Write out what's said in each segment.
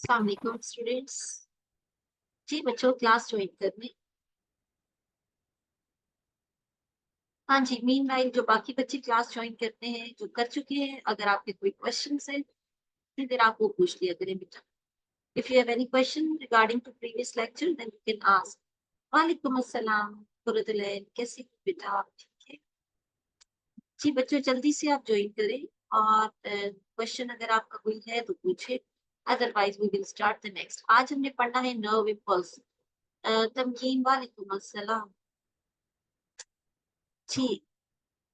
अस्सलाम वालेकुम स्टूडेंट्स। जी बच्चों, क्लास ज्वाइन करने। हाँ जी, मीनवाइल जो बाकी बच्चे क्लास ज्वाइन करते हैं, जो कर चुके हैं, अगर आपके कोई क्वेश्चंस हैं तो फिर आप वो पूछ लिया करें बेटा। If you have any question regarding to previous lecture then you can ask. वालेकुम अस्सलाम फुरदुलैन, कैसे हो बेटा आप? ठीक है जी बच्चों, जल्दी से आप ज्वाइन करें और क्वेश्चन अगर आपका कोई है तो पूछे, otherwise we will start the next. आज हमने पढ़ना है नर्व इम्पल्स। तमकीन, वालेकुम अस्सलाम जी।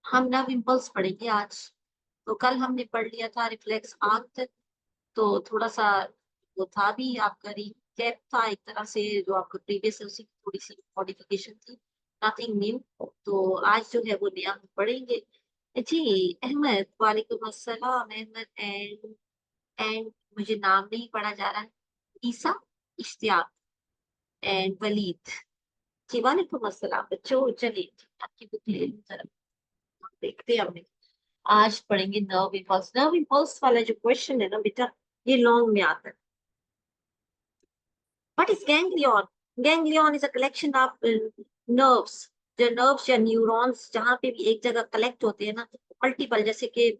हम नर्व इम्पल्स पढ़ेंगे आज। तो कल हमने पढ़ लिया था रिफ्लेक्स आर्क तक, तो थोड़ा सा वो था भी आपका रिकैप था एक तरह से, जो आपका प्रीवियस है उसी की थोड़ी सी मॉडिफिकेशन थी, नथिंग न्यू। तो आज जो है वो नया हम पढ़ेंगे। जी अहमद, वालेकुम अस्सलाम अहमद। एंड मुझे नाम नहीं पढ़ा जा रहा है। ईसा, इश्तियाक एंड वलीद। जी वालेकुम अस्सलाम बच्चों। चलिए आपकी बुक ले लूं जरा, देखते हैं हमने। आज पढ़ेंगे नर्व इम्पल्स। नर्व इम्पल्स वाला जो क्वेश्चन है ना बेटा, ये लॉन्ग में आता है। What is ganglion? Ganglion is a collection of nerves. जो नर्व्स या न्यूरॉन्स जहाँ पे भी एक जगह कलेक्ट होते हैं ना, मल्टीपल, जैसे कि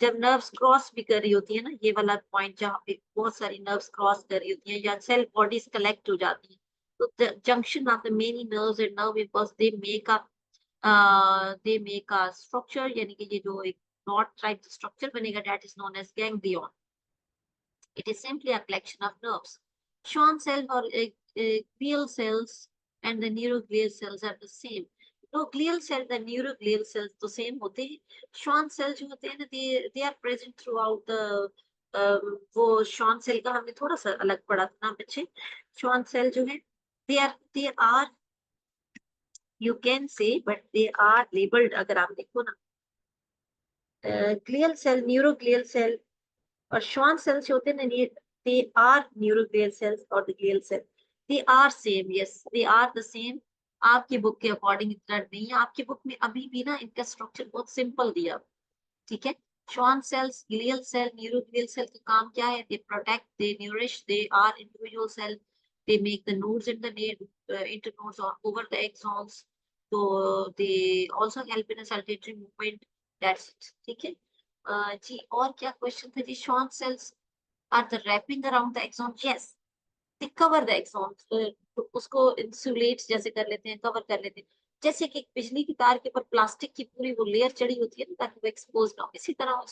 जब नर्व्स क्रॉस भी कर रही होती है ना, ये वाला पॉइंट जहाँ पे बहुत सारी नर्व्स क्रॉस कर रही होती है या सेल बॉडीज कलेक्ट हो जाती है, तो the junction of the many nerves and nerve impulse they make a structure, यानी कि ये जो एक rod type structure बनेगा, that is known as ganglion. It is simply a collection of nerves. Schwann cells or glial cells and the neuroglial cells are the same. No, glial cell, the neuroglial cells तो same होते हैं। Schwann cells जो होते हैं ना, they are present throughout the वो Schwann cell का हमने थोड़ा सा अलग पढ़ा था ना बच्चे। Schwann cell जो है, they are you can say, but they are labeled, अगर आप देखो ना, ग्लियल सेल, न्यूरोग्लियल सेल और श्वान सेल्स होते हैं ना, दे आर न्यूरोग्लियल सेल्स और the glial cell, they are same. Yes, they are the same. आपकी बुक के अकॉर्डिंग इतना नहीं है, आपकी बुक में अभी भी ना इनका स्ट्रक्चर बहुत सिंपल दिया, ठीक है। Schwann cells, glial cell, neuroglial cell का काम क्या है? They protect, they nourish, they are individual cell, they make the nodes in the internodes और ओवर द एक्सॉन्स, तो they also help in a circulatory movement, that's it, ठीक है। जी और क्या क्वेश्चन था जी? Schwann cells are the wrapping around the axon, yes, they cover the axon, तो उसको इंसुलेट जैसे कर लेते हैं, कवर कर लेते हैं, जैसे कि बिजली की तार के ऊपर प्लास्टिक की पूरी वो लेयर चढ़ी होती है ना, ताकि वो एक्सपोज ना हो, इसी तरह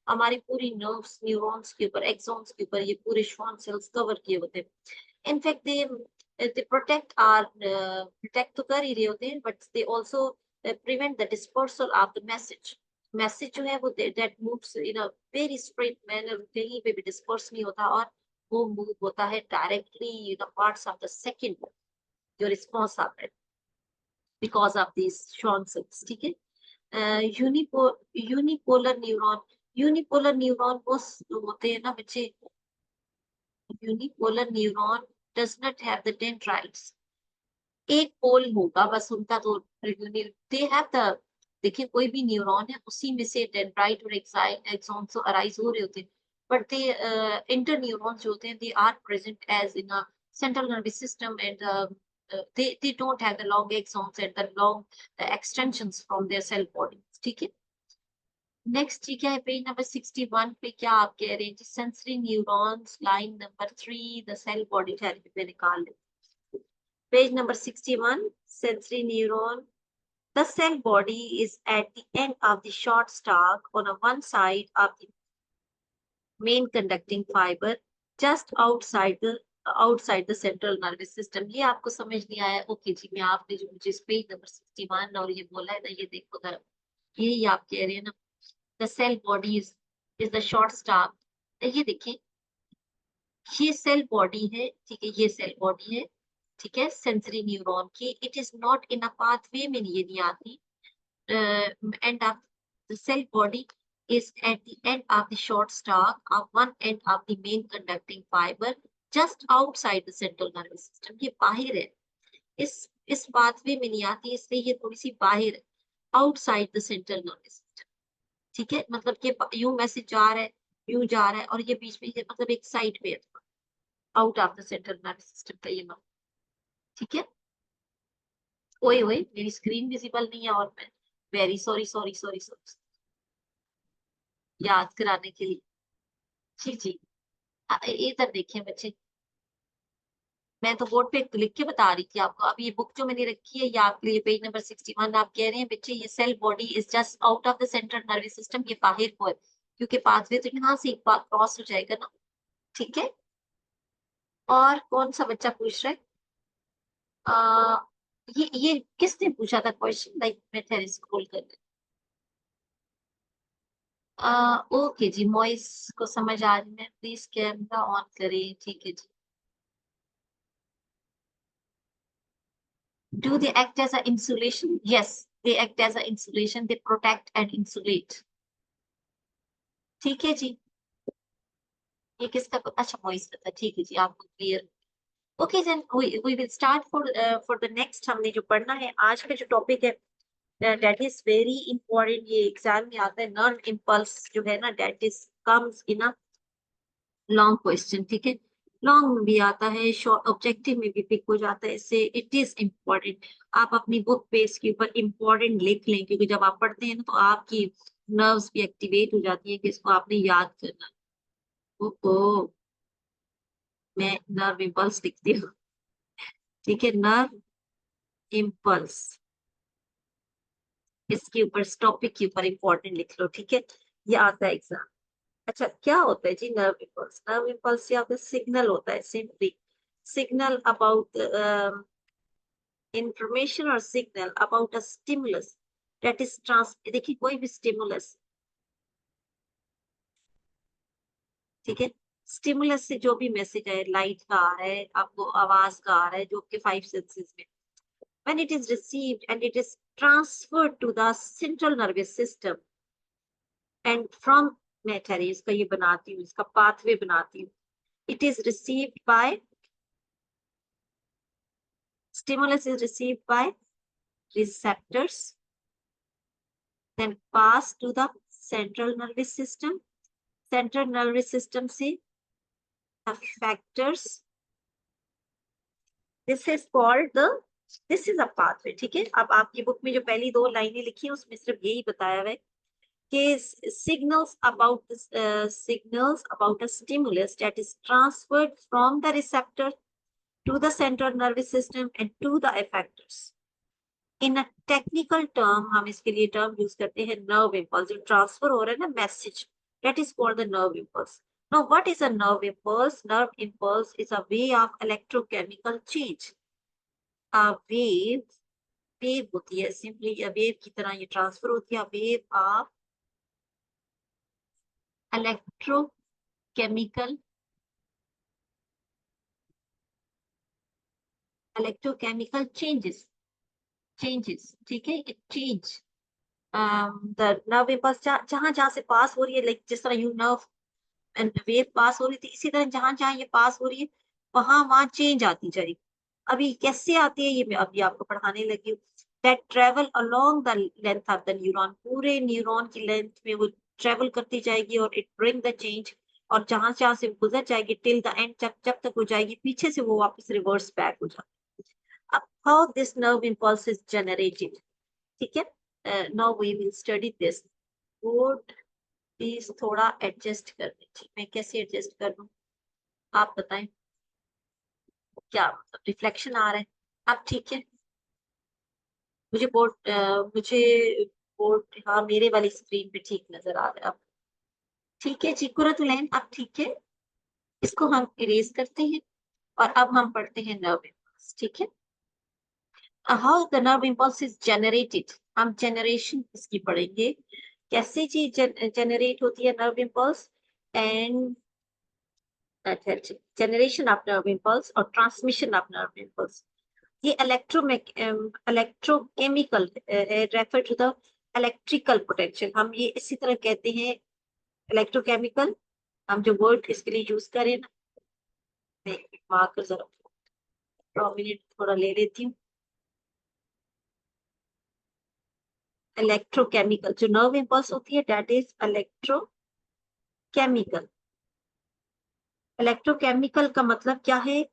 हमारी पूरी नर्व्स, न्यूरॉन्स के ऊपर, एक्सॉन्स के ऊपर ये पूरे श्वान सेल्स कवर किए होते हैं। In fact they protect are, protect तो कर ही रहे होते हैं, but they also prevent the dispersal of the message. Message जो है वो that moves in a very straight manner, कहीं पे भी डिस्पर्स नहीं होता, और वो मूव होता है directly the parts of the second, जो रिस्पॉन्स आता है because of this Schwann cells, ठीक है। यूनिपोलर न्यूरॉन, यूनिपोलर न्यूरॉन वो होते हैं ना बच्चे, unipolar neuron does not have the dendrites. एक पोल होगा बस उनका, तो दे हैव द, देखिए कोई भी न्यूरॉन है उसी में से डेंड्राइट और एक्सॉन तो अराइज हो रहे होते हैं, बट दे इंटर न्यूरॉन्स जो होते हैं, they are present as in a central nervous system and they don't have the long axons and the long extensions from their cell bodies, ठीक है। नेक्स्ट ठीक है, पेज नंबर 61 पे क्या आप कह रहे हैं जी? Sensory neurons, line number 3, the cell body, ठहर पे निकाल ले। Page number 61, sensory neuron. The cell body is at the end of the short stalk on a one side of the main conducting fiber, just outside the central nervous system. ये आपको समझ नहीं आया? Okay जी, मैं आपने जो मुझे page number 61 और ये बोला है ना, ये देखो जरा, यही आप कह रहे हैं ना, the cell body is the short stalk। ये देखें, ये सेल बॉडी है, ठीक है, ये सेल बॉडी है, ठीक है, सेंसरी न्यूरॉन की। It is not in a pathway में ये नहीं आती। End of the cell body is at the end of the short stalk of one end of the main conducting fiber, just outside the central nervous system। ये बाहर है, इस pathway में नहीं आती, इसलिए ये थोड़ी सी बाहर है, outside the central nervous system, ठीक है। मतलब कि यूं मैसेज जा रहा है, यूं जा रहा है, और ये बीच में ये मतलब एक साइड पे है, out of the central nervous system का ये नाम, ठीक है। ओए ओए, मेरी स्क्रीन विजिबल नहीं है और मैं very sorry sorry sorry sorry, याद कराने के लिए। जी जी, इधर देखिए बच्चे, मैं तो बोर्ड पे लिख के बता रही थी आपको। अब ये बुक जो मैंने रखी है ये आपके लिए पेज नंबर 61, आप कह रहे हैं बच्चे ये cell body is just out of the central nervous system, ये बाहर को है क्योंकि पाथवे तो यहाँ से एक बार क्रॉस हो जाएगा ना, ठीक है। और कौन सा बच्चा पूछ रहा है? आ, ये किसने पूछा था क्वेश्चन? लाइक मैं ठहरे स्क्रॉल कर रही ओके जी, मॉइस को समझ आ रही है, प्लीज कैमरा ऑन करें, ठीक है जी। Do they act as an insulation? Yes, they act as an insulation. They protect and insulate. ठीक है जी। ये किसका? अच्छा, वॉइस का था, ठीक है जी, आपको clear. Okay then we will start for the next. हमने जो पढ़ना है आज का जो टॉपिक है, दैट इज वेरी इंपॉर्टेंट, ये एग्जाम में आता है। नर्व इम्पल्स जो है ना, that is comes in a long question, ठीक है। लॉन्ग में भी आता है, शॉर्ट ऑब्जेक्टिव में भी पिक हो जाता है, इससे इट इज इम्पोर्टेंट। आप अपनी बुक पे इसके ऊपर इम्पोर्टेंट लिख लें, क्योंकि जब आप पढ़ते हैं ना तो आपकी नर्व्स भी एक्टिवेट हो जाती है कि इसको आपने याद करना है। ओ मैं नर्व इम्पल्स लिखती हूँ, ठीक है। नर्व इम्पल्स, इसके ऊपर टॉपिक के ऊपर इम्पोर्टेंट लिख लो, ठीक है। ये आता है एग्जाम। अच्छा, क्या होता है जी नर्व इम्पल्स? नर्व इम्पल्स या फिर सिग्नल होता है, सिंपली सिग्नल अबाउट इंफॉर्मेशन और signal about a stimulus that is trans. देखिए कोई भी स्टिमुलस, ठीक है, स्टिमुलस से जो भी मैसेज है, लाइट का आ रहा है आपको, आवाज का आ रहा है, जो कि फाइव सेंसेस में, when it is received and it is transferred to the central nervous system and from, मैं ठहरी इसका ये बनाती हूँ, इसका पाथवे बनाती हूँ। it is received by, stimulus is received by receptors, then pass to the central nervous system, central nervous system से effectors, this is called the, this is a pathway, ठीक है। अब आपकी बुक में जो पहली दो लाइनें लिखी है उसमें सिर्फ यही बताया हुआ है कि signals about a stimulus that is transferred from the receptor to the central nervous system and to the effectors. In a technical term, हम इसके लिए टर्म यूज करते हैं nerve impulse, जो ट्रांसफर हो रहा है ना message, that is called the nerve impulse. Now, what is a nerve impulse? Nerve impulse is a way of electrochemical change. A wave होती है, सिंपली वेव की तरह ये ट्रांसफर होती है, वेव ऑफ electrochemical changes, ठीक है। it change the nerve impulse, जहां जहां से पास हो रही है, लाइक जिस तरह यू नर्व एंड वेव पास हो रही थी, इसी तरह जहां जहां ये पास हो रही है वहां वहां चेंज आती जाएगी। अभी कैसे आती है ये मैं अभी आपको पढ़ाने लगी हूँ। That travel along the length of the neuron, पूरे न्यूरॉन की लेंथ में वो ट्रेवल करती जाएगी और इट ब्रिंग द चेंज, और जहां जहां से गुजर जाएगी टिल द एंड, जब जब तक हो जाएगी पीछे से वो वापस रिवर्स बैक हो जाएगी। अब how this nerve impulse is generated, ठीक है। Now we will study this. Board please थोड़ा एडजस्ट कर दीजिए, मैं कैसे एडजस्ट कर लूं आप बताएं, क्या मतलब रिफ्लेक्शन आ रहा है? अब ठीक है। मुझे बोर्ड, हाँ मेरे वाली स्क्रीन पे ठीक नजर आ रहा है अब, ठीक है जी। कुरतुलैन अब ठीक है, इसको हम इरेज करते हैं और अब हम पढ़ते हैं नर्व इम्पल्स, ठीक है। How the nerve impulse is generated, हम जनरेशन इसकी पढ़ेंगे, कैसे जी जनरेट होती है nerve impulse, and generation of nerve impulse और ट्रांसमिशन ऑफ नर्व इम्पल्स। ये electrochemical refer to the electrical potential, हम ये इसी तरह कहते हैं इलेक्ट्रोकेमिकल। हम जो वर्ड इसके लिए यूज करें ना, मैं मार्कर जरा प्रोमिनेंट थोड़ा ले लेती हूँ। इलेक्ट्रोकेमिकल, जो नर्व इम्पल्स होती है दैट इज इलेक्ट्रोकेमिकल, इलेक्ट्रोकेमिकल का मतलब क्या है?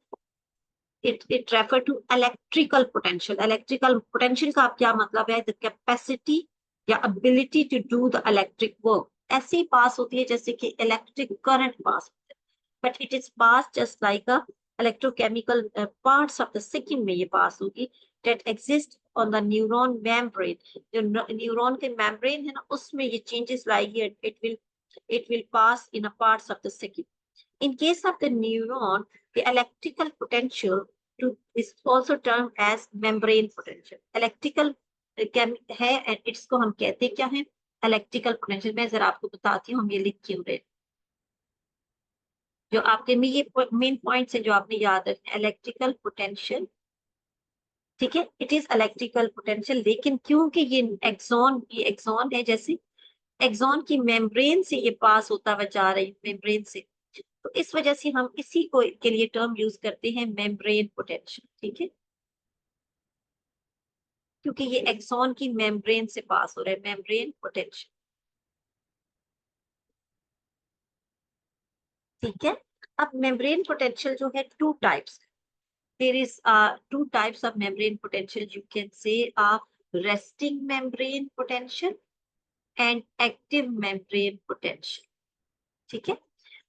it refer to electrical potential. Electrical potential का क्या मतलब है? The capacity या ability to do the electric work. ऐसे ही पास होती है जैसे कि इलेक्ट्रिक करंट पास होता है, but it is passed just like a electrochemical parts of the second में ये पास होगी that exist on the neuron membrane. जो न्यूरॉन के membrane है ना, उसमें ये changes लाएगी, it will pass in a parts of the second. In case of the neuron, the electrical potential is also termed as membrane potential. Electrical है and इसको हम कहते क्या है? Electrical potential. मैं जरा आपको बताती हूँ, हम ये लिख क्यों रहे, जो आपके में ये मेन पॉइंट्स है जो आपने याद रखना. इलेक्ट्रिकल पोटेंशियल, ठीक है, इट इज इलेक्ट्रिकल पोटेंशियल. लेकिन क्योंकि ये एक्सॉन है, जैसे एक्सॉन की मेम्ब्रेन से ये पास होता हुआ जा रही है, मेम्ब्रेन से, तो इस वजह से हम इसी को के लिए टर्म यूज करते हैं मेम्ब्रेन पोटेंशियल. ठीक है, क्योंकि ये एक्सॉन की मेम्ब्रेन से पास हो रहा है, मेम्ब्रेन पोटेंशियल. ठीक है, अब मेम्ब्रेन पोटेंशियल जो है two types. there is two types of membrane potential. You can say resting membrane potential and active membrane potential. ठीक है,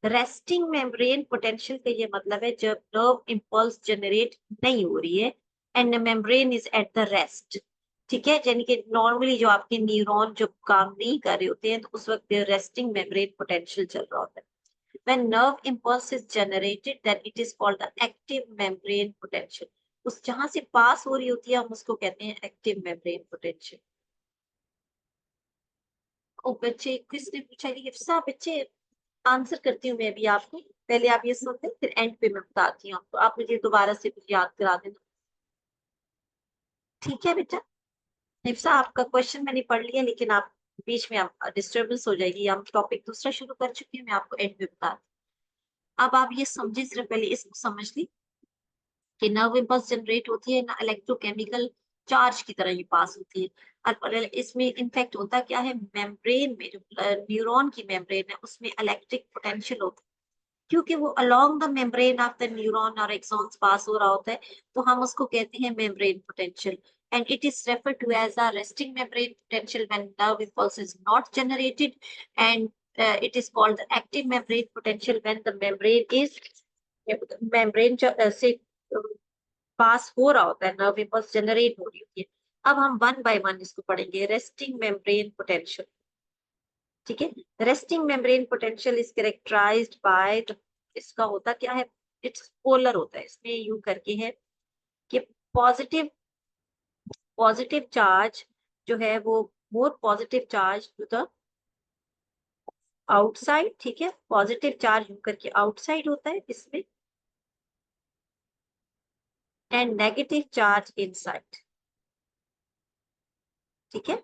रेस्टिंग मेम्ब्रेन पोटेंशियल का ये मतलब है जब नर्व इंपल्स जनरेट नहीं हो रही है and membrane is at the rest. ठीक है, यानी कि नॉर्मली जो आपके न्यूरॉन जो काम नहीं कर रहे होते हैं तो उस वक्त रेस्टिंग मेम्ब्रेन पोटेंशियल चल रहा होता है. When nerve impulse is generated, then it is called the active membrane potential. उस जहां से पास हो रही होती है हम उसको कहते हैं एक्टिव मेम्ब्रेन पोटेंशियल. ओ बच्चे, किसने पूछा? ये सब बच्चे आंसर करती हूँ मैं भी आपको. पहले आप ये सुनते हैं, फिर एंड पे मैं बताती हूँ, तो आप मुझे दोबारा से कुछ याद करा देना. ठीक है बेटा. हिफ्सा, आपका क्वेश्चन मैंने पढ़ लिया, लेकिन आप बीच में आप डिस्टर्बेंस हो जाएगी. हम टॉपिक दूसरा शुरू कर चुके हैं, मैं आपको एंड पे बता दूँ. अब आप ये समझे, सिर्फ पहले इसको समझ ली कि नर्व इम्पल्स जनरेट होती है ना, इलेक्ट्रोकेमिकल चार्ज की तरह ये पास होती है. और इसमें इनफैक्ट होता क्या है, मेम्ब्रेन में जो न्यूरॉन की मेम्ब्रेन है उसमें इलेक्ट्रिक पोटेंशियल होता है, क्योंकि वो along the membrane of the neuron और एक्सॉन्स पास हो रहा होता है, तो हम उसको कहते हैं membrane potential. And it is referred to as a resting membrane potential when nerve impulse is not generated, and it is called the active membrane potential when the membrane से पास हो रहा होता है, नर्व impulse जनरेट हो रही होती है. अब हम वन बाय वन इसको पढ़ेंगे. Resting membrane potential. ठीक है, resting membrane potential is characterised by, इसका होता क्या है, इट्स पोलर होता है. इसमें यू करके है कि पॉजिटिव पॉजिटिव चार्ज जो है वो more positive charge to the outside. ठीक है, पॉजिटिव चार्ज यू करके आउटसाइड होता है इसमें, एंड नेगेटिव चार्ज इनसाइड. ठीक है,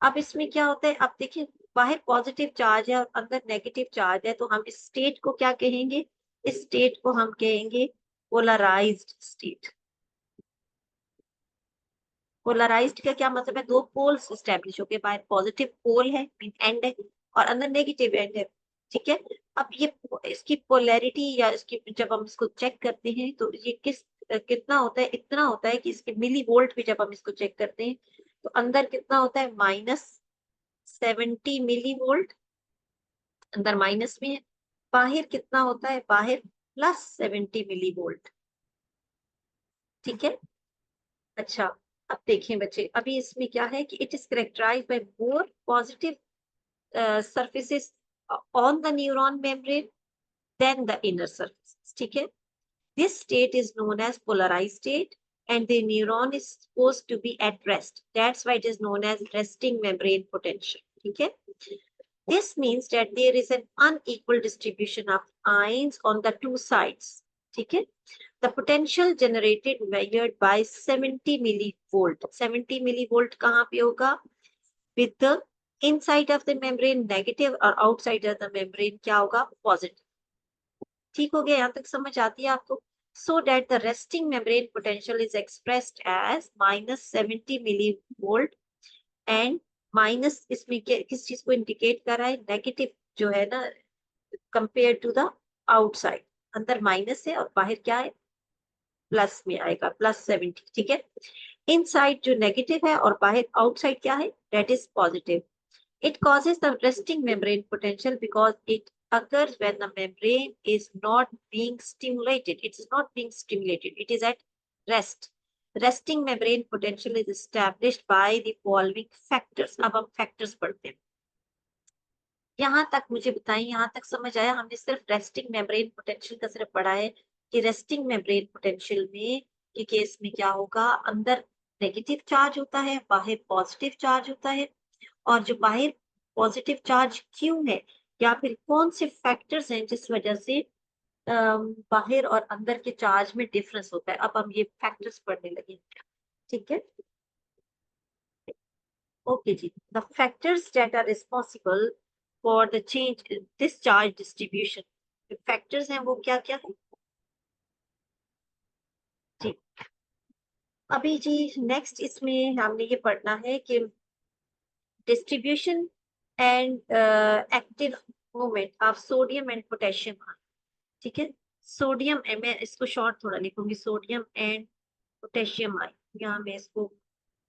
अब इसमें क्या होता है, अब देखिए बाहर पॉजिटिव चार्ज है और अंदर नेगेटिव चार्ज है, तो हम इस स्टेट को क्या कहेंगे? इस स्टेट को हम कहेंगे पोलराइज्ड स्टेट. पोलराइज्ड का क्या मतलब है? दो पोल्स स्टैब्लिश हो गए, बाहर पॉजिटिव पोल है, एंड है, और अंदर नेगेटिव एंड है. ठीक है, अब ये इसकी पोलैरिटी या इसकी जब हम इसको चेक करते हैं तो ये कितना होता है? इतना होता है कि इसके मिली वोल्ट भी जब हम इसको चेक करते हैं तो अंदर कितना होता है? -70 मिली वोल्ट अंदर माइनस में है. बाहर कितना होता है? बाहर +70 मिली वोल्ट. ठीक है, अच्छा, अब देखें बच्चे, अभी इसमें क्या है कि it is characterised by more positive surfaces on the neuron membrane than the inner surfaces. ठीक है, this state is known as polarized state and the neuron is supposed to be at rest. That's why it is known as resting membrane potential. ठीक है, this means that there is an unequal distribution of ions on the two sides. ठीक है, the potential generated measured by 70 millivolt. 70 millivolt कहाँ पे होगा? With the inside of the membrane negative और outside of the membrane क्या होगा? Positive. ठीक हो गया? यहाँ तक समझ आती है आपको? So that the resting membrane potential is expressed as -70 millivolt and minus इसमें किस चीज को इंडिकेट कर रहा है? नेगेटिव जो है ना, कंपेयर टू द आउटसाइड, अंदर माइनस है और बाहर क्या है, प्लस में आएगा, +70, ठीक है। इनसाइड जो नेगेटिव है और बाहर आउटसाइड क्या है, that is positive. It causes the resting membrane potential because it occurs when the membrane is not being stimulated. It is not being stimulated. It is at rest. Resting membrane potential is established by the following factors. अब हम factors पढ़ते हैं। यहाँ तक मुझे बताइए, यहाँ तक समझ आया? हमने सिर्फ रेस्टिंग मेम्ब्रेन पोटेंशियल का सिर्फ पढ़ा है कि रेस्टिंग मेम्ब्रेन पोटेंशियल में के केस में क्या होगा, अंदर नेगेटिव चार्ज होता है, बाहर पॉजिटिव चार्ज होता है। और जो बाहर पॉजिटिव चार्ज क्यों है, या फिर कौन से फैक्टर्स हैं जिस वजह से बाहर और अंदर के चार्ज में डिफरेंस होता है। अब हम ये फैक्टर्स पढ़ने लगे, ठीक है। ओके जी, the factors that are responsible for the change in discharge distribution. Factors हैं वो क्या क्या है जी। अभी जी नेक्स्ट इसमें हमने ये पढ़ना है कि distribution and active movement of sodium and potassium, ठीक है। सोडियम, मैं इसको शॉर्ट थोड़ा लिखूंगी, सोडियम एंड पोटेशियम आयन, यहाँ मैं इसको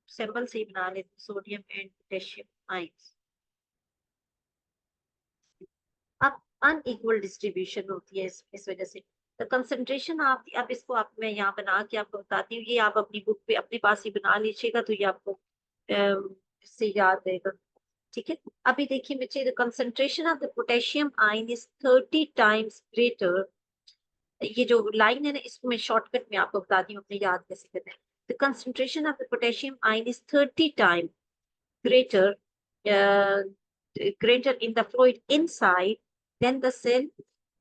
सिंबल से ही बना लेती हूँ, सोडियम एंड पोटेशियम आयंस। अब अनइक्वल डिस्ट्रीब्यूशन होती है इस वजह से द कंसंट्रेशन आप, अब इसको आप मैं यहाँ बना के आपको बताती हूँ, ये आप अपनी बुक पे अपने पास ही बना लीजिएगा तो ये आपको इससे याद रहेगा, ठीक है। अभी देखिए बच्चे, the concentration of the potassium ion is 30 times greater. ये जो लाइन है ना, इसको मैं शॉर्टकट में आपको बता दी हूँ, अपने याद कैसे करना है। The concentration of the potassium ion is 30 time greater greater in the fluid inside then the cell,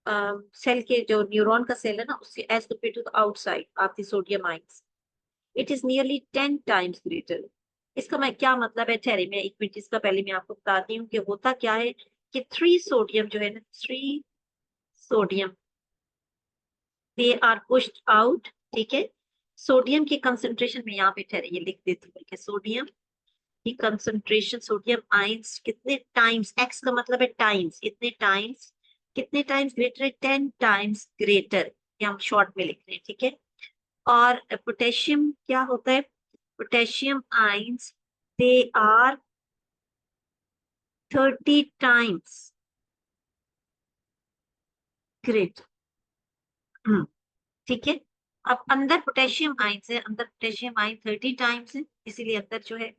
cell के जो न्यूरॉन का सेल है ना, उसके as compare to the outside of the sodium ions, it is nearly 10 times greater. इसका मैं क्या मतलब है, ठहरे मैं एक मिनट, इसका पहले मैं आपको बताती हूँ कि होता क्या है कि 3 सोडियम जो है ना, 3 sodium they are pushed out, ठीक है। सोडियम की कंसंट्रेशन में यहाँ पे ठहरे ये लिख देती हूँ कि सोडियम की कंसंट्रेशन, सोडियम आयंस कितने टाइम्स, एक्स का मतलब है टाइम्स, इतने टाइम्स, कितने टाइम्स ग्रेटर है, 10 टाइम्स ग्रेटर, ये हम शॉर्ट में लिख रहे हैं, ठीक है। और पोटेशियम क्या होता है, potassium ions they are 30 times greater, ठीक है। अब अंदर पोटेशियम आयंस है, अंदर पोटेशियम आयन 30 टाइम्स है, इसीलिए अंदर जो है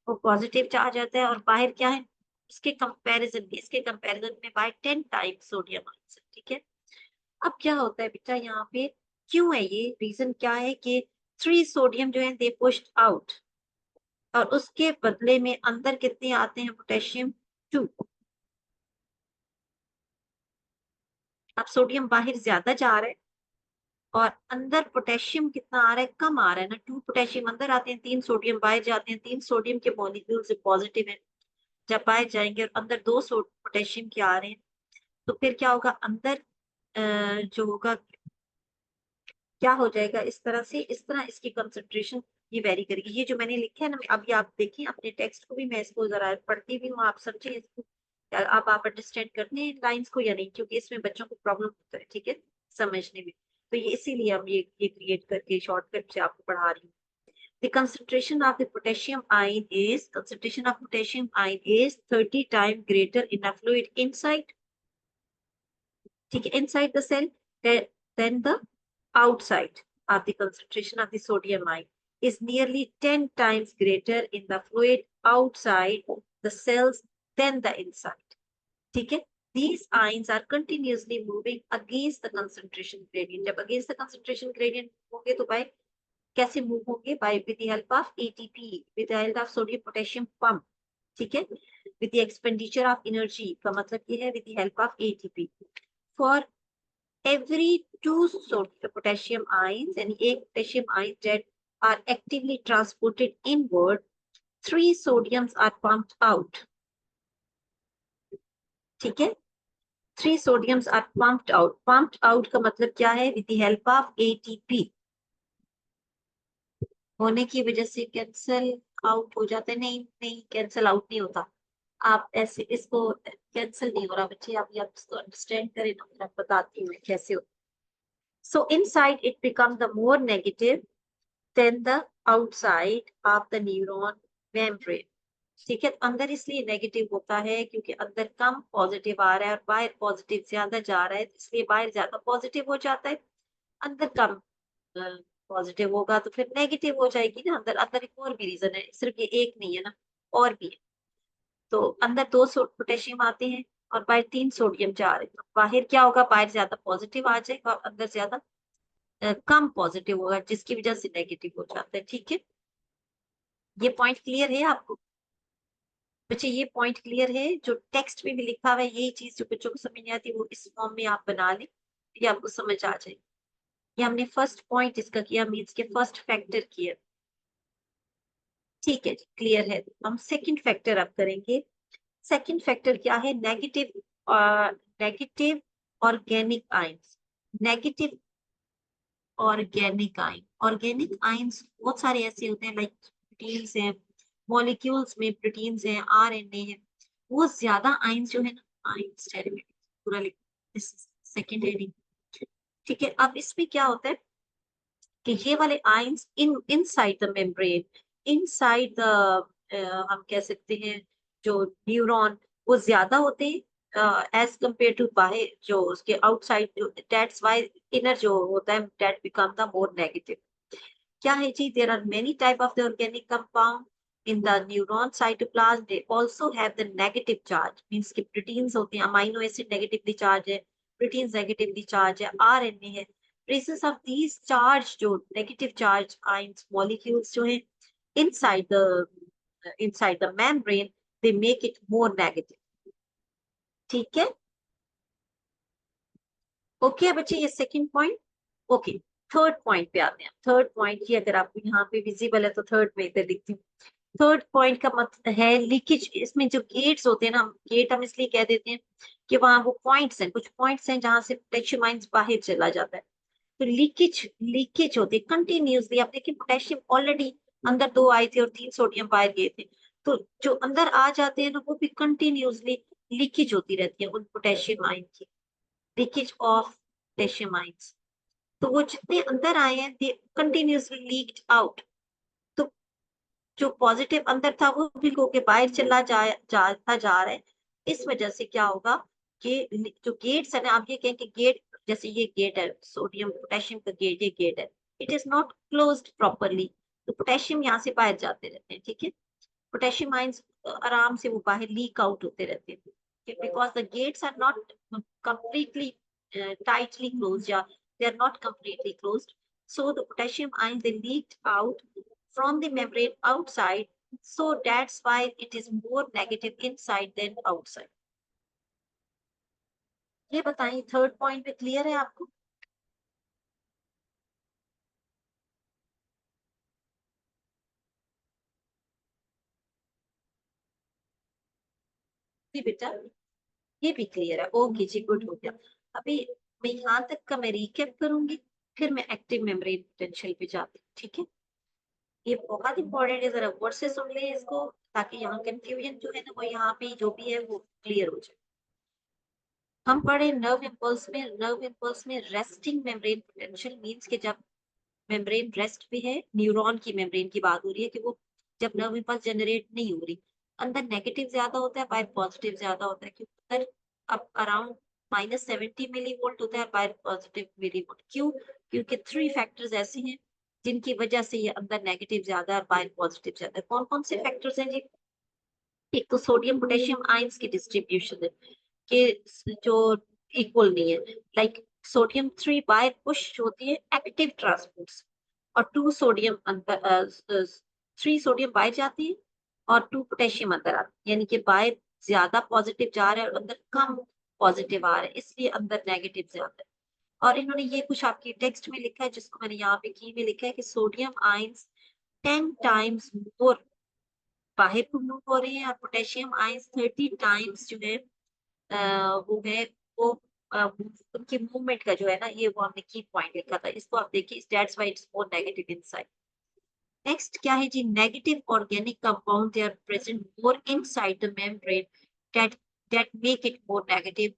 वो पॉजिटिव चार्ज आता है, और बाहर क्या है, इसके कंपैरिजन में बाय 10 टाइम्स सोडियम आयंस है, ठीक है। अब क्या होता है बेटा, यहाँ पे क्यों है, ये रीजन क्या है कि 3 सोडियम जो है दे पुश्ड आउट, और उसके बदले में अंदर कितने आते हैं, पोटेशियम 2। अब सोडियम बाहर ज्यादा जा रहा है और अंदर पोटेशियम कितना आ रहा है, कम आ रहा है ना, 2 पोटेशियम अंदर आते हैं, 3 सोडियम बाहर जाते हैं, 3 सोडियम के मॉलिक्यूल से पॉजिटिव है, जब बाहर जाएंगे और अंदर 2 पोटेशियम के आ रहे हैं, तो फिर क्या होगा, अंदर जो होगा क्या हो जाएगा, इस तरह से, इस तरह इसकी कंसंट्रेशन ये वेरी करेगी। ये जो मैंने लिखा है ना, अभी आप देखिए अपने टेक्स्ट को भी, मैं इसको जरा पढ़ती भी हूँ, आप समझे इसको, आप अंडरस्टैंड करते हैं लाइंस को या नहीं, क्योंकि इसमें बच्चों को प्रॉब्लम होता है, ठीक है, समझने में। तो ये इसीलिए हम ये क्रिएट करके शॉर्टकट से आपको पढ़ा रही हूँ। The concentration of the potassium ion is 30 times greater in a fluid inside, ठीक है, inside the cell than the outside of the concentration of the sodium ion is nearly 10 times greater in the fluid outside the cells than the inside, ठीक है। These ions are continuously moving against the concentration gradient, जब against the concentration gradient होंगे तो भाई कैसे move होंगे, by with the help of ATP, with the help of sodium potassium pump, ठीक है, with the expenditure of energy, का मतलब ये है with the help of ATP. For every 2 potassium ions, यानी एक potassium ion that are actively transported inward, 3 sodiums are pumped out, ठीक है। 3 sodiums are pumped out, pumped out का मतलब क्या है, with the help of ATP होने की वजह से कैंसल आउट हो जाता है, नहीं नहीं कैंसल आउट नहीं होता, आप ऐसे इसको कैंसिल नहीं हो रहा बच्चे, आप इसको अंडरस्टैंड करें ना, मैं बताती हूँ कैसे हो. So inside it become the more negative than the outside of the neuron membrane. ठीक है, अंदर इसलिए नेगेटिव होता है क्योंकि अंदर कम पॉजिटिव आ रहा है और बाहर पॉजिटिव ज्यादा जा रहा है, इसलिए बाहर ज्यादा पॉजिटिव हो जाता है, अंदर कम पॉजिटिव होगा तो फिर नेगेटिव हो जाएगी ना. अंदर अंदर एक और भी रीजन है, सिर्फ ये एक नहीं है ना, और भी है. तो अंदर 2 पोटेशियम आते हैं और बाहर 3 सोडियम जा रहे हैं, तो बाहर क्या होगा, बाहर ज्यादा पॉजिटिव आ जाएगा और अंदर ज्यादा कम पॉजिटिव होगा, जिसकी वजह से नेगेटिव हो जाता है. ठीक है, ये पॉइंट क्लियर है आपको बच्चे? ये पॉइंट क्लियर है? जो टेक्स्ट में भी लिखा हुआ है यही चीज जो बच्चों को समझ नहीं आती वो इस फॉर्म में आप बना लें, ये आपको समझ आ जाए. ये हमने फर्स्ट पॉइंट इसका किया, मीन्स के फर्स्ट फैक्टर किया. ठीक है जी, क्लियर है. हम सेकंड फैक्टर अब करेंगे. सेकंड फैक्टर क्या है? Negative negative organic ions. Negative organic ions बहुत सारे ऐसे होते हैं, लाइक प्रोटीन्स हैं, मॉलिक्यूल्स में प्रोटीन्स हैं, आरएनए है, वो ज्यादा आयंस जो है ना, आयंस डेरिवेटिव पूरा लिख, सेकंड हेडिंग. ठीक है, अब इसमें क्या होता है कि ये वाले ions inside the membrane, inside the, हम कह सकते हैं जो न्यूरॉन, वो ज्यादा होते हैं एज कंपेयर टू बाहर जो उसके आउटसाइड. दैट्स व्हाई इनर जो होता है that become the more negative. क्या है जी? There are many type of the organic compound in the neuron cytoplasm. They also have the negative charge, means कि प्रोटीन्स होते हैं, अमीनो एसिड नेगेटिवली चार्ज है, प्रोटीन्स नेगेटिवली चार्ज है, RNA है. traces of these charge जो negative charge ions molecules जो है inside the membrane, they make it more negative. ठीक है, ओके बच्चे, ये second point. Okay, third point पे आते हैं. थर्ड पॉइंट की अगर आपको यहाँ पे विजिबल है तो थर्ड में इधर लिखती हूँ. थर्ड पॉइंट का मतलब है लीकेज. इसमें जो गेट्स होते हैं ना, गेट हम इसलिए कह देते हैं कि वहां वो पॉइंट्स हैं, कुछ पॉइंट्स हैं जहां से पोटेशियम आयंस बाहर चला जाता है. तो लीकेज होती है कंटिन्यूसली. आप देखिए पोटेशियम ऑलरेडी अंदर 2 आए थे और 3 सोडियम बाहर गए थे, तो जो अंदर आ जाते हैं ना वो भी कंटिन्यूसली लीकेज होती रहती है उन पोटेशियम आयन की. Leakage of potassium ions. तो वो जितने अंदर आए हैं दे कंटिन्यूसली लीक्ड आउट. तो जो पॉजिटिव अंदर था वो भी होके बाहर जाता जा रहा है. इस वजह से क्या होगा कि जो गेट्स है ना, आप ये कहें कि गेट, जैसे ये गेट है सोडियम पोटेशियम का गेट, ये गेट है, it is not closed properly, तो पोटेशियम यहाँ से बाहर जाते रहते हैं. ठीक है, पोटेशियम आयंस आराम से वो बाहर लीक आउट होते रहते हैं, because the gates are not completely tightly closed, yeah, they are not completely closed. So the potassium ions they leaked out from the membrane outside, so that's why it is more negative inside than outside. ये बताइए third point पे clear है आपको? जी बेटा, ये भी clear है. Okay जी, good हो गया. अभी मैं यहाँ तक का मैं रिकैप करूंगी, फिर मैं एक्टिव मेम्ब्रेन पोटेंशियल पे जाती हूँ. ठीक है, ये बहुत इंपॉर्टेंट है, जरा वर्ड से सुन ले इसको, ताकि यहाँ कंफ्यूजन जो है ना वो यहाँ पे जो भी है वो क्लियर हो जाए. हम पढ़े नर्व इम्पल्स में रेस्टिंग मेम्ब्रेन पोटेंशियल मींस कि जब मेम्ब्रेन रेस्ट पे है, न्यूरॉन की मेम्ब्रेन की बात हो रही है कि वो जब नर्व इम्पल्स जनरेट नहीं हो रही, अंदर नेगेटिव ज्यादा होता है, बाहर पॉजिटिव ज्यादा होता है. क्योंकि अंदर अब अराउंड -70 मिली वोल्ट होता है, बाहर पॉजिटिव मिली वोल्ट. क्यों? क्योंकि 3 फैक्टर्स ऐसे हैं जिनकी वजह से ये अंदर नेगेटिव ज्यादा है, बाहर पॉजिटिव ज्यादा है. कौन कौन से फैक्टर्स हैं जी? एक तो सोडियम पोटेशियम आयंस की डिस्ट्रीब्यूशन है कि जो इक्वल नहीं है, लाइक सोडियम 3 बाय पुश होती है एक्टिव ट्रांसपोर्ट्स, और 2 सोडियम अंदर 3 सोडियम बाय जाती है और 2 पोटेशियम अंदर आती है, यानी कि बाय ज्यादा पॉजिटिव जा रहा है और अंदर कम पॉजिटिव आ रहा है, इसलिए अंदर नेगेटिव ज्यादा है. और इन्होंने ये कुछ आपकी टेक्स्ट में लिखा है जिसको मैंने यहाँ पे की में लिखा है कि सोडियम आयंस 10 टाइम्स मोर बाहर मूव हो रही है और पोटेशियम आयंस 30 टाइम्स जो है वो है वो उनकी मूवमेंट का जो है ना, ये वो हमने की पॉइंट लिखा था, इसको आप देखिए, that's why it's more negative inside. Next क्या है जी, negative organic compound they are present more inside the membrane that that make it more negative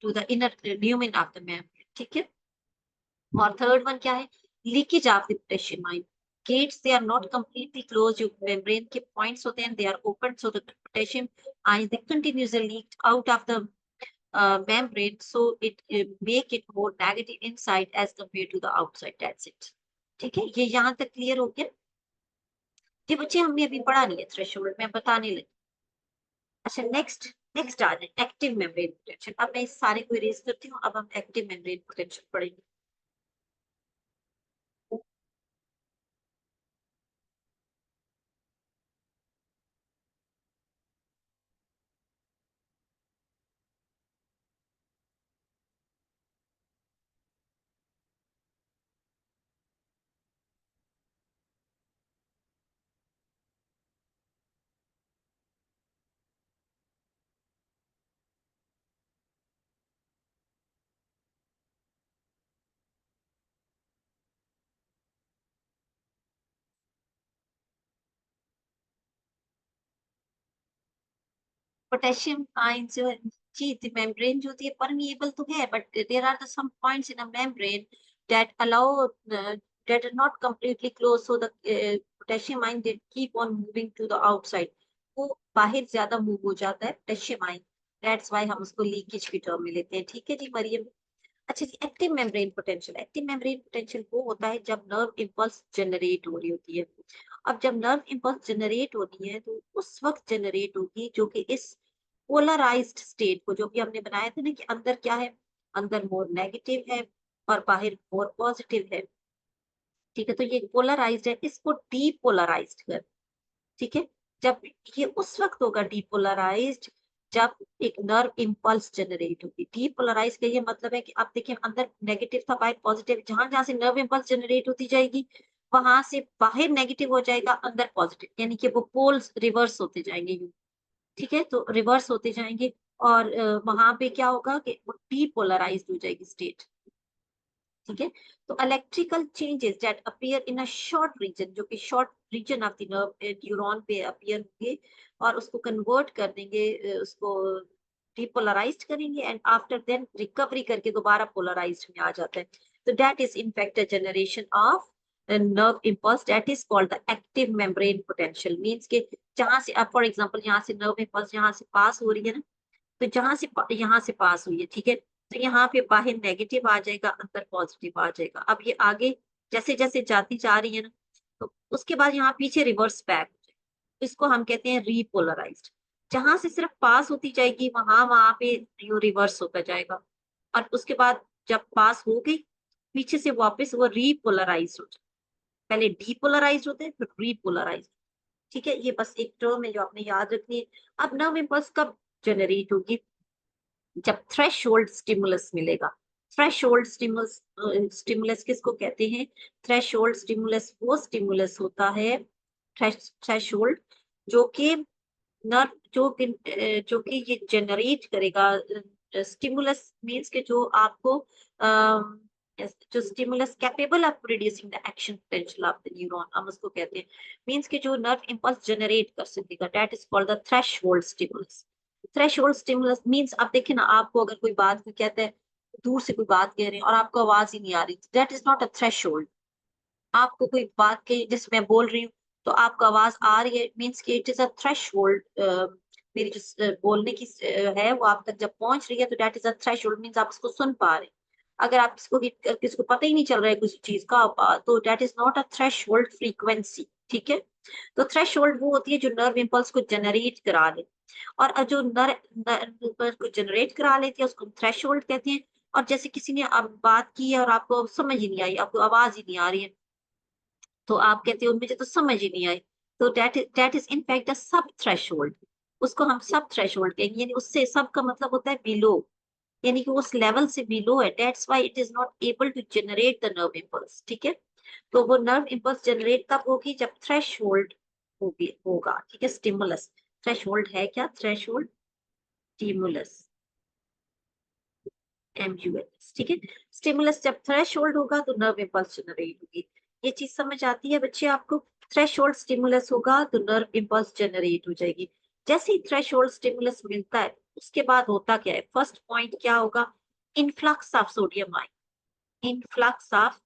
to the inner lumen of the membrane, ठीक है। और थर्ड वन क्या है, leakage of the potassium ion gates, they are not completely closed, जो membrane के points होते हैं they are open, so the potassium ions they continuously leaked out of the membrane, so it make it more negative inside as compared to the outside, that's it, ठीक है। ये यहाँ तक clear हो गया। ये बच्चे हमने अभी पढ़ा नहीं है थ्रेशोल्ड, मैं बताने लगी। अच्छा नेक्स्ट, नेक्स्ट आ जाए एक्टिव मेम्ब्रेन पोटेंशियल। अब मैं इस सारे को इरेज करती हूँ, अब हम एक्टिव मेम्ब्रेन पोटेंशियल पढ़ेंगे। पोटेशियम आयन जो है जी, मेम्ब्रेन जो होती है परमिएबल तो है, but there are the some points in a membrane that allow that are not completely closed, so the potassium ion they keep on moving to the outside, वो बाहर ज्यादा मूव हो जाता है पोटेशियम आयन, दैट्स व्हाई हम उसको leakage की term में लेते हैं, ठीक है जी मरियम। अच्छा जी, active membrane potential, active membrane potential वो होता है जब नर्व इम्पल्स जनरेट हो रही होती है। अब जब नर्व इम्पल्स जनरेट होती है तो उस वक्त जनरेट होगी जो कि इस पोलराइज्ड स्टेट को, जो भी हमने बनाया था ना कि अंदर क्या है, अंदर मोर नेगेटिव है और बाहर मोर पॉजिटिव है, ठीक है। तो ये पोलराइज्ड है, इसको डीपोलराइज्ड कर, ठीक है। जब ये उस वक्त होगा डीपोलराइज्ड जब एक नर्व इम्पल्स जनरेट होगी। डीपोलराइज का ये मतलब है कि आप देखिए अंदर नेगेटिव था बाहर पॉजिटिव, जहां जहां से नर्व इम्पल्स जनरेट होती जाएगी वहां से बाहर नेगेटिव हो जाएगा, अंदर पॉजिटिव, यानी कि वो पोल्स रिवर्स होते जाएंगे, ठीक है। तो रिवर्स होते जाएंगे और वहां पे क्या होगा कि वो डीपोलराइज्ड हो जाएगी स्टेट, ठीक है। तो electrical changes that appear in a short region, जो कि short region of the nerve neuron पे अपीयर होंगे और उसको कन्वर्ट कर देंगे, उसको डिपोलराइज्ड करेंगे एंड आफ्टर देन रिकवरी करके दोबारा पोलराइज्ड में आ जाता है। तो that is in fact a generation of nerve impulse that is called the active membrane potential, means के जहां से अब फॉर एग्जांपल यहाँ से nerve impulse यहाँ से पास हो रही है ना, तो जहां से यहाँ से पास हुई है, ठीक है। तो यहाँ पे बाहर नेगेटिव आ जाएगा, अंदर पॉजिटिव आ जाएगा। अब ये आगे जैसे जैसे जाती जा रही है ना, तो उसके बाद यहाँ पीछे रिवर्स बैक, इसको हम कहते हैं रीपोलराइज्ड। जहां से सिर्फ पास होती जाएगी वहां वहां पे यू रिवर्स होता जाएगा, और उसके बाद जब पास हो गई पीछे से वापस वो रीपोलराइज हो जाए। पहले डीपोलराइज होते हैं फिर रीपोलराइज, ठीक है। ये बस एक टर्म है जो आपने याद रखनी है। अब नर्व इम्पल्स कब जनरेट होगी, जब थ्रेशोल्ड स्टिमुलस मिलेगा। थ्रेशोल्ड स्टिमुलस, स्टिमुलस किसको कहते हैं, थ्रेशोल्ड स्टिमुलस वो स्टिमुलस होता है, थ्रेशोल्ड, जो कि नर्व जो कि ये जनरेट करेगा। स्टिमुलस मींस के जो आपको जो stimulus capable of producing the action potential of the neuron, हम उसको कहते हैं, मींस के जो नर्व इंपल्स जनरेट कर सकेगा, that is called the threshold stimulus. Threshold stimulus means आप देखें ना, आपको अगर कोई बात कोई कहता है, दूर से कोई बात कह रहे हैं और आपको आवाज ही नहीं आ रही, that is not a threshold. आपको कोई बात के जिसमें मैं बोल रही हूँ तो आपको आवाज आ रही है, मीन्स कि इट इज अ थ्रेशोल्ड, मेरी जो बोलने की है वो आप तक जब पहुंच रही है तो that is a threshold, means आप उसको सुन पा रहे हैं। अगर आप किसको पता ही नहीं चल रहा है किसी चीज का, तो that is not a threshold frequency, ठीक है। तो थ्रेशोल्ड वो होती है जो नर्व इम्पल्स को जनरेट करा ले, और जो नर्व इम्पल्स को जनरेट करा लेती है उसको थ्रेशोल्ड कहते हैं। और जैसे किसी ने अब बात की है और आपको समझ ही नहीं आई, आपको आवाज ही नहीं आ रही है, तो आप कहते हो मुझे तो समझ ही नहीं आई, तो दैट इज इन फैक्ट अ सब थ्रेशोल्ड। उसको हम सब थ्रेशोल्ड कहेंगे, यानी उससे सब का मतलब होता है बिलो, यानी कि उस लेवल से बिलो है, that's why it is not able to generate the nerve impulse, ठीक है। तो वो नर्व इम्पल्स जनरेट तब होगी जब थ्रेशोल्ड होगी होगा, ठीक है। स्टिमुलस, थ्रेशोल्ड है क्या, थ्रेशोल्ड स्टिमुलस, एमयूएस, ठीक है। स्टिमुलस जब थ्रेशोल्ड होगा तो नर्व इम्पल्स जनरेट होगी। ये चीज समझ आती है बच्चे आपको? थ्रेशोल्ड स्टिमुलस होगा तो नर्व इम्पल्स जनरेट हो जाएगी। जैसे ही थ्रेशोल्ड स्टिमुलस मिलता है उसके बाद होता क्या है, फर्स्ट पॉइंट क्या होगा, influx of sodium ion, influx of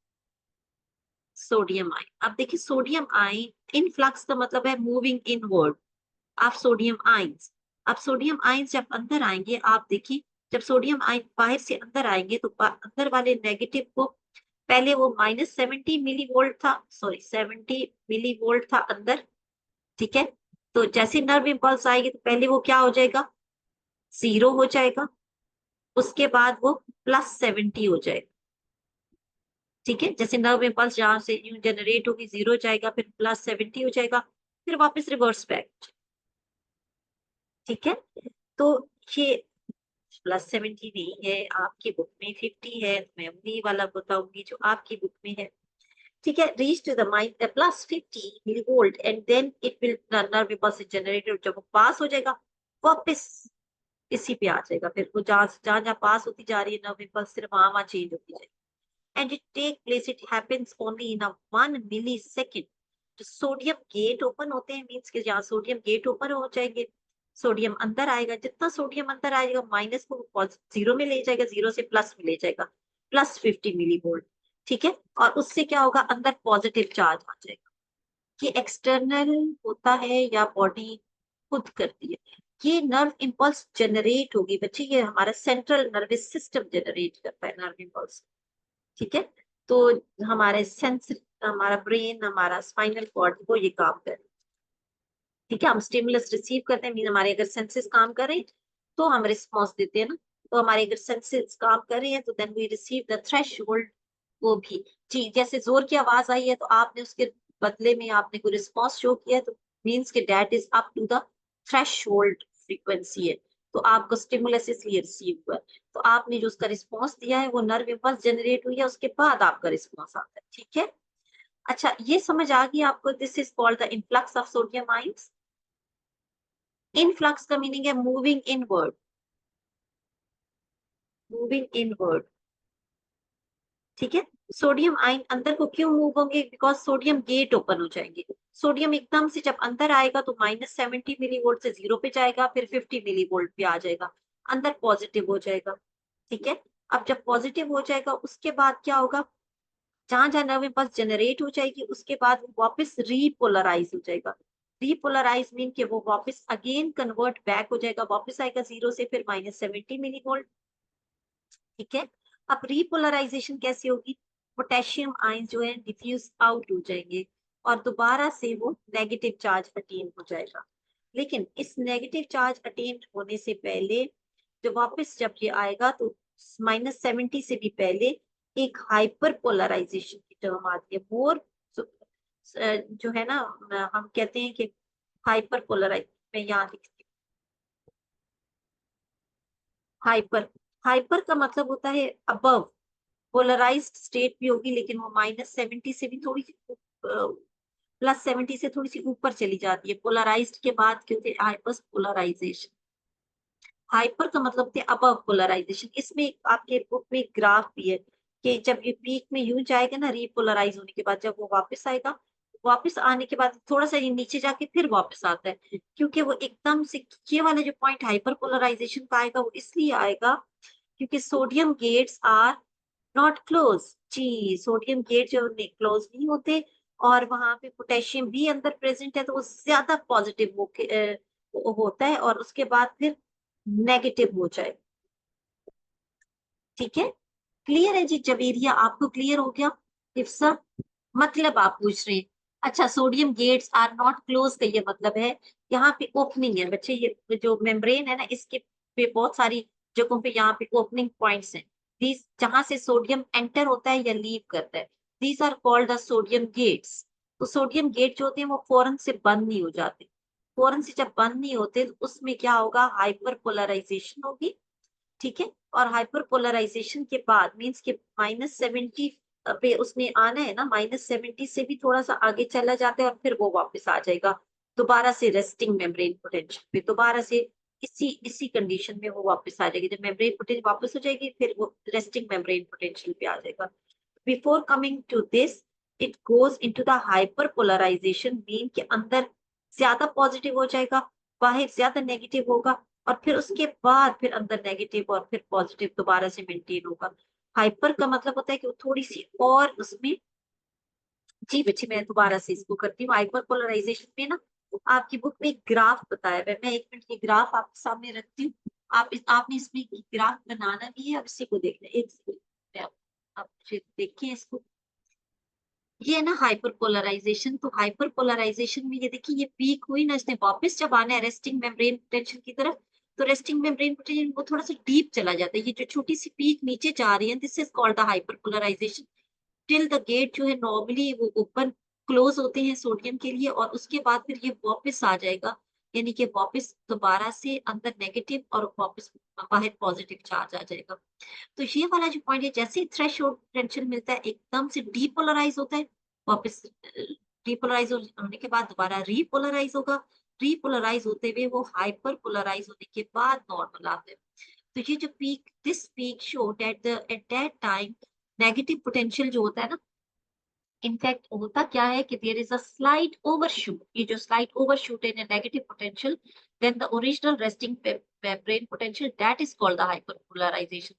sodium ion. अब देखिए सोडियम आयन इनफ्लक्स का मतलब है moving inward of sodium ions. अब सोडियम आयंस जब अंदर आएंगे, आप देखिए जब सोडियम आयन बाहर से अंदर आएंगे तो अंदर वाले नेगेटिव को, पहले वो -70 मिली वोल्ट था, सॉरी 70 मिली वोल्ट था अंदर, ठीक है। तो जैसे नर्व इम्पल्स आएगी तो पहले वो क्या हो जाएगा, 0 हो जाएगा, उसके बाद वो +70 हो जाएगा, ठीक है। जैसे नर्व इम्पल्स जहां से यूं जनरेट होगी 0 हो जाएगा, फिर +70 हो जाएगा, फिर वापस रिवर्स बैक, ठीक है। तो ये +70 नहीं है, आपकी बुक में 50 है, तो मैं वही वाला बताऊंगी जो आपकी बुक में है, ठीक है। Reach to the mind +50 millivolt and then it will nerve impulse generated, जब वो पास हो जाएगा वापस इसी पे आ जाएगा, फिर वो जहां जहां जहां पास होती जा रही है नर्व इम्पल्स सिर्फ वहां वहां चेंज होती जाएगी। And it take place, it happens only in a 1 millisecond. जो सोडियम गेट ओपन होते हैं मींस कि जहाँ सोडियम गेट ओपन हो जाएंगे, सोडियम अंदर आएगा, जितना सोडियम अंदर आएगा माइनस को 0 में ले जाएगा, 0 से प्लस में ले जाएगा, +50 मिलीवोल्ट, ठीक है। और उससे क्या होगा, अंदर पॉजिटिव चार्ज आ जाएगा। ये एक्सटर्नल होता है या बॉडी खुद करती है, ये नर्व इम्पल्स जनरेट होगी बच्चे, ये हमारा सेंट्रल नर्वस सिस्टम जनरेट करता है नर्व इम्पल्स, ठीक है। तो हमारे सेंस, हमारा ब्रेन, हमारा स्पाइनल कॉर्ड वो ये काम करे, ठीक है। हम स्टिमुलस रिसीव करते हैं, मीन हमारे अगर सेंसेस काम कर रहे हैं तो हम रिस्पॉन्स देते हैं ना, तो हमारे अगर सेंसेस काम कर रहे हैं तो then we receive the threshold, वो भी जी, जैसे जोर की आवाज आई है तो आपने उसके बदले में आपने कोई रिस्पॉन्स शो किया है, तो मीन्स के that is up to the threshold frequency है, तो आपको स्टिमुलस इसलिए रिसीव हुआ है। तो आपने जो उसका रिस्पॉन्स दिया है वो नर्व इम्पल्स जनरेट हुई है, उसके बाद आपका रिस्पॉन्स आता है, ठीक है। अच्छा ये समझ आ गई आपको, this is called the influx of sodium ions. Influx का मीनिंग है मूविंग इनवर्ड, मूविंग इनवर्ड, ठीक है। सोडियम आयन अंदर को क्यों मूव होंगे, बिकॉज सोडियम गेट ओपन हो जाएंगे। सोडियम एकदम से जब अंदर आएगा तो -70 मिलीवोल्ट से 0 पे जाएगा, फिर 50 मिलीवोल्ट पे आ जाएगा, अंदर पॉजिटिव हो जाएगा, ठीक है। अब जब पॉजिटिव हो जाएगा उसके बाद क्या होगा, जहां जहां नर्व इम्पल्स जनरेट हो जाएगी उसके बाद वो वापस रीपोलराइज हो जाएगा। रीपोलराइज मीन कि वो वापस अगेन कन्वर्ट बैक हो जाएगा, वापस आएगा 0 से, फिर -70 मिलीवोल्ट, ठीक है। अब रीपोलराइजेशन कैसे होगी, पोटेशियम आयन जो है डिफ्यूज आउट हो जाएंगे और दोबारा से वो नेगेटिव चार्ज अटेन हो जाएगा। लेकिन इस नेगेटिव चार्ज अटेन होने से पहले जो वापस जब ये आएगा तो -70 से भी पहले एक हाइपर पोलराइजेशन की टर्म आती है, मोर जो है ना, हम कहते हैं कि हाइपर पोलराइज, मैं यहाँ लिखती हूँ, हाइपर, हाइपर का मतलब होता है अबव, पोलराइज्ड स्टेट भी होगी लेकिन वो -70 से भी थोड़ी सी +70 से थोड़ी सी ऊपर चली जाती है, पोलराइज्ड के बाद क्योंकि हाइपर पोलराइजेशन। हाइपर का मतलब होता है अबव पोलराइजेशन। इसमें आपके बुक में ग्राफ भी है कि जब ये पीक में यूं जाएगा ना रीपोलराइज होने के बाद, जब वो वापस आएगा, वापस आने के बाद थोड़ा सा ये नीचे जाके फिर वापस आता है, क्योंकि वो एकदम से ये वाला जो पॉइंट हाइपर पोलराइजेशन का आएगा वो इसलिए आएगा क्योंकि sodium gates are not close, जी सोडियम गेट जो क्लोज नहीं होते, और वहां पे पोटेशियम भी अंदर प्रेजेंट है तो वो ज्यादा पॉजिटिव होता है और उसके बाद फिर नेगेटिव हो जाए, ठीक है। क्लियर है जी जबेरिया, आपको क्लियर हो गया? इफ सर, मतलब आप पूछ रहे हैं, अच्छा sodium gates are not close का ये मतलब है यहाँ पे ओपनिंग है बच्चे, ये जो मेम्ब्रेन है ना इसके पे बहुत सारी जगहों पे यहाँ पे ओपनिंग पॉइंट्स हैं, दीज जहां से सोडियम एंटर होता है या लीव करता है, these are called the sodium gates. तो सोडियम गेट जो होते हैं वो फौरन से बंद नहीं हो जाते, फौरन से जब बंद नहीं होते तो उसमें क्या होगा, हाइपर पोलराइजेशन होगी, ठीक है। और हाइपर पोलराइजेशन के बाद मीन्स के -70 पे उसने आना है ना, -70 से भी थोड़ा सा आगे चला जाता है और फिर वो वापस आ जाएगा दोबारा से रेस्टिंग मेम्ब्रेन पोटेंशियल पे, दोबारा से इसी इसी कंडीशन में वो वापस आ जाएगी, जब मेम्ब्रेन पोटेंशियल वापस हो जाएगी फिर वो रेस्टिंग मेम्ब्रेन पोटेंशियल पे आ जाएगा। Before coming to this, it goes into the hyper polarization, mean के अंदर ज्यादा पॉजिटिव हो जाएगा, बाहर ज्यादा नेगेटिव होगा, और फिर उसके बाद फिर अंदर नेगेटिव और फिर पॉजिटिव दोबारा से मेंटेन होगा। हाइपर का मतलब होता है कि वो थोड़ी सी और उसमें, जी बच्चे मैं दोबारा से इसको करती हूँ। हाइपर पोलराइजेशन में ना आपकी बुक में एक ग्राफ बताया हुआ है, मैं 1 मिनट ये ग्राफ आपके सामने रखती हूँ। आपने इसमें ग्राफ बनाना भी है और इसी को देखना है। एक सेकंड, आप देखिए इसको। ये है ना हाइपर पोलराइजेशन। तो हाइपर पोलराइजेशन में ये देखिए, ये पीक हुई ना, इसने वापस जब आना है रेस्टिंग मेम्ब्रेन पोटेंशियल की तरफ, तो रेस्टिंग मेम्ब्रेन पोटेंशियल वो थोड़ा सा डीप चला जाता है। ये जो छोटी सी पीक नीचे जा रही है, this is called the hyper polarization. Till the gate जो है नॉर्मली वो ओपन क्लोज होते हैं सोडियम के लिए, और उसके बाद फिर ये वापस आ जाएगा, यानी कि वापस दोबारा से अंदर नेगेटिव और वापस बाहर पॉजिटिव चार्ज आ जाएगा। तो ये वाला जो पॉइंट है, जैसे ही थ्रेशोल्ड पोटेंशियल मिलता है एकदम से डीपोलराइज होता है, वापस डीपोलराइज होने के बाद दोबारा रीपोलराइज होगा, रीपोलराइज होते हुए वो हाइपर पोलराइज होने के बाद नॉर्मल आता है। तो ये जो peak, this peak show at that time negative potential जो होता है ना, इनफैक्ट होता क्या है कि there is a slight overshoot. ये जो slight overshoot in negative potential, then the original resting membrane potential, that is called the hyperpolarization.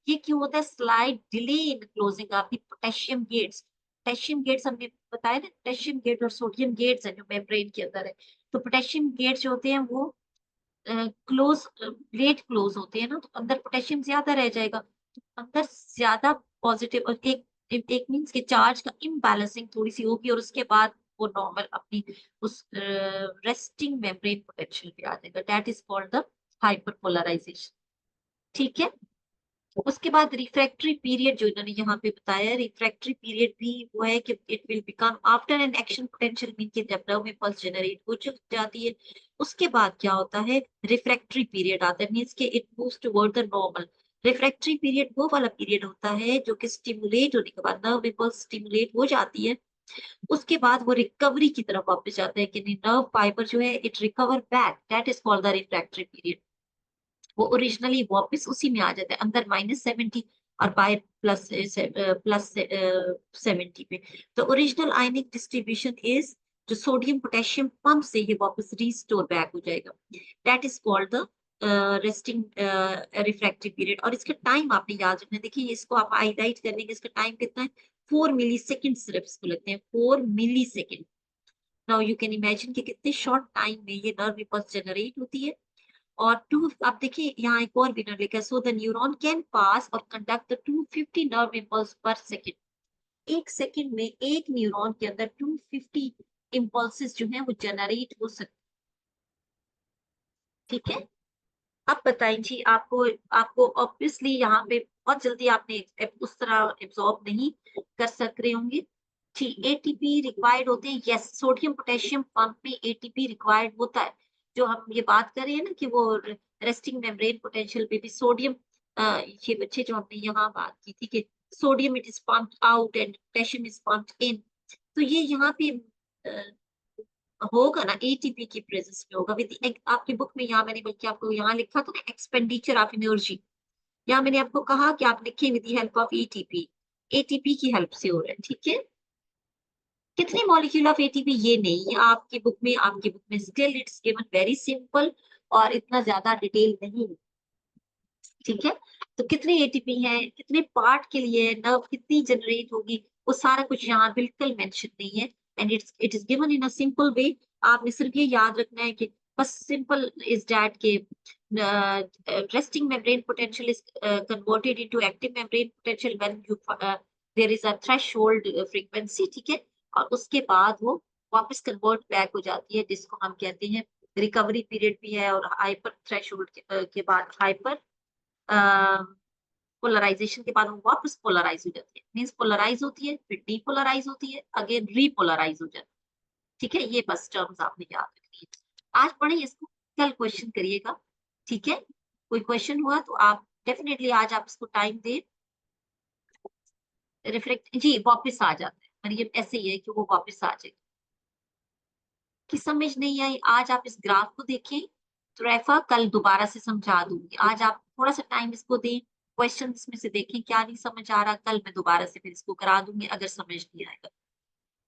ये क्यों होता है? Slight delay in closing of the potassium gates. Potassium gates हमने बताया ना, potassium gate और सोडियम गेट्स है जो मेम्ब्रेन के अंदर है। तो पोटेशियम गेट्स जो होते हैं वो क्लोज, लेट क्लोज होते हैं ना, तो अंदर पोटेशियम ज्यादा रह जाएगा, तो अंदर ज्यादा पॉजिटिव, और एक मींस के चार्ज का इम्बैलेंसिंग थोड़ी सी होगी, और उसके बाद वो नॉर्मल अपनी उस रेस्टिंग मेम्ब्रेन पोटेंशियल पे आ जाएगा। That is called the hyperpolarization. ठीक है। उसके बाद रिफ्रैक्टरी पीरियड जो इन्होंने यहाँ पे बताया, रिफ्रैक्टरी पीरियड भी वो है कि it will become after an action potential, mean के जब नर्व इम्पल्स जनरेट हो जाती है, उसके बाद क्या होता है, रिफ्रैक्टरी पीरियड आता है, मीन्स के it moves toward the normal. Refractory period वो वाला पीरियड होता है जो कि स्टिमुलेट होने के बाद, नर्व इम्पल्स स्टिमुलेट हो जाती है, उसके बाद वो रिकवरी की तरफ वापस जाता है कि नर्व फाइबर जो है it recover back, that is called the refractory period. वो ओरिजिनली वापस उसी में आ जाता है, अंदर -70 और बाहर प्लस 70 पे। तो ओरिजिनल आयनिक डिस्ट्रीब्यूशन इज, जो सोडियम पोटेशियम पंप से ये वापस रिस्टोर बैक हो जाएगा, that is called the resting refractory period. और इसका टाइम आपने याद रखना है। देखिए इसको आप हाईलाइट कर लेंगे, इसका टाइम कितना है, 4 मिली सेकेंड सिर्फ इसको लगते हैं, 4 millisecond. Now you can imagine कि कितने शॉर्ट टाइम में ये नर्व इम्पल्स जनरेट होती है। और टू, आप देखिए यहाँ एक और विनर लिखा है, so the neuron can pass और कंडक्ट द 250 नर्व इम्पल्स पर सेकेंड। एक सेकेंड में एक न्यूरॉन के अंदर 250 इम्पल्सेस जो है वो जनरेट हो सकते। ठीक है। अब बताइए जी, आपको आपको ऑब्वियसली यहाँ पे बहुत जल्दी आपने उस तरह एब्जॉर्ब नहीं कर सक रहे होंगे। जी, एटीपी रिक्वायर्ड होते हैं, यस, सोडियम पोटेशियम पंप में एटीपी रिक्वायर्ड होता है। जो हम ये बात कर रहे हैं ना कि वो रेस्टिंग मेम्ब्रेन पोटेंशियल पे भी सोडियम, ये बच्चे जो हमने यहाँ बात की थी कि sodium it is pumped out and potassium is pumped in, तो ये यहाँ पे होगा ना, एटीपी की प्रेजेंस में होगा विद। आपकी बुक में यहाँ मैंने बल्कि आपको यहाँ लिखा था ना, एक्सपेंडिचर ऑफ एनर्जी, यहाँ मैंने आपको कहा कि आप लिखें with the help of ATP, ATP की हेल्प से हो रहा है। ठीक है। कितने मॉलिक्यूल ऑफ एटीपी ये नहीं है आपकी बुक में still it's given very simple, और इतना ज्यादा डिटेल नहीं है। ठीक है। तो कितने एटीपी हैं, कितने पार्ट के लिए नर्व कितनी जनरेट होगी, वो सारा कुछ यहाँ बिल्कुल मेंशन नहीं है, and it is given in a simple way. आपने सिर्फ ये याद रखना है कि बस सिंपल इज दैट के resting membrane potential is converted into active membrane potential when you there is a threshold frequency। ठीक है। और उसके बाद वो वापस कन्वर्ट बैक हो जाती है, जिसको हम कहते हैं रिकवरी पीरियड भी है, और हाइपर थ्रेशोल्ड के बाद हाइपर पोलराइजेशन के बाद वो वापस पोलराइज हो जाती है, मीन्स पोलराइज होती है, फिर डीपोलराइज होती है, अगेन रीपोलराइज हो जाती है। ठीक है। ये बस टर्म्स आपने याद रखनी है। आज पढ़े इसको, कल क्वेश्चन करिएगा। ठीक है। कोई क्वेश्चन हुआ तो आप डेफिनेटली आज आप इसको टाइम दे, रिफ्लेक्ट जी वापस आ जाता है, मतलब ऐसे ही है कि वो वापस आ जाए। कि समझ नहीं आई, आज आप इस ग्राफ को देखें, तो रेफा कल दोबारा से समझा दूंगी। आज आप थोड़ा सा टाइम इसको दें, क्वेश्चन में से देखें क्या नहीं समझ आ रहा, कल मैं दोबारा से फिर इसको करा दूंगी अगर समझ नहीं आएगा।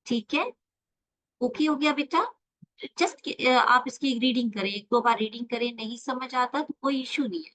ठीक है? ओके हो गया बेटा? जस्ट आप इसकी रीडिंग करें, 1-2 बार रीडिंग करें, नहीं समझ आता तो कोई इश्यू नहीं है।